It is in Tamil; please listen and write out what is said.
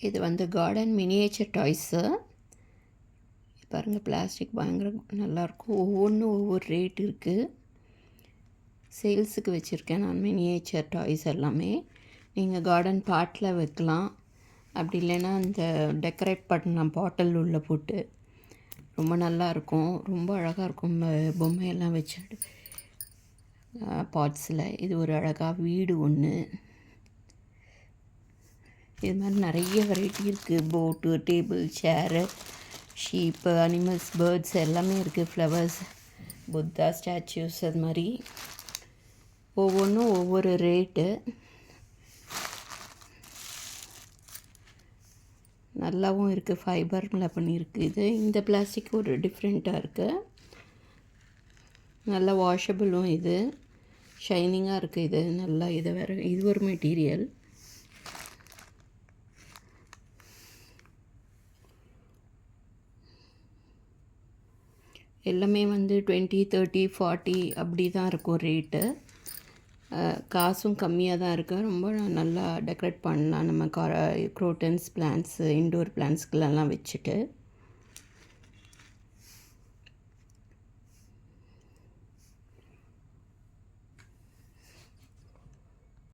இது வந்து கார்டன் மினியேச்சர் டாய்ஸு. பாருங்கள், பிளாஸ்டிக் பயங்கர நல்லாயிருக்கும். ஒவ்வொன்றும் ஒவ்வொரு ரேட் இருக்குது. சேல்ஸுக்கு வச்சுருக்கேன் நான் மினியேச்சர் டாய்ஸ் எல்லாமே. நீங்கள் கார்டன் பாட்டில் வைக்கலாம், அப்படி இல்லைன்னா இந்த டெக்கரேட் பண்ணலாம் பாட்டில் உள்ளே போட்டு. ரொம்ப நல்லாயிருக்கும், ரொம்ப அழகாக இருக்கும். பொம்மையெல்லாம் வச்சு பாட்ஸில். இது ஒரு அழகாக வீடு ஒன்று. இது மாதிரி நிறைய வெரைட்டி இருக்குது. போட்டு, டேபிள், சேரு, ஷீப்பு, அனிமல்ஸ், பேர்ட்ஸ் எல்லாமே இருக்குது. ஃப்ளவர்ஸ், புத்தா ஸ்டாச்சூஸ், அது மாதிரி ஒவ்வொன்றும் ஒவ்வொரு ரேட்டு. நல்லாவும் இருக்குது, ஃபைபரில் பண்ணியிருக்கு. இந்த பிளாஸ்டிக் ஒரு டிஃப்ரெண்ட்டாக இருக்குது. நல்லா வாஷபிளும், இது ஷைனிங்காக இருக்குது. இது நல்லா, இது வேறு, இது ஒரு மெட்டீரியல். எல்லாமே வந்து 20, 30, 40 அப்படி தான் இருக்கும் ரேட்டு. காசும் கம்மியாக தான் இருக்குது. ரொம்ப நல்லா டெக்கரேட் பண்ணலாம் நம்ம க்ரோட்டன்ஸ் பிளான்ட்ஸு, இன்டோர் பிளான்ட்ஸ்களெல்லாம் வச்சுட்டு.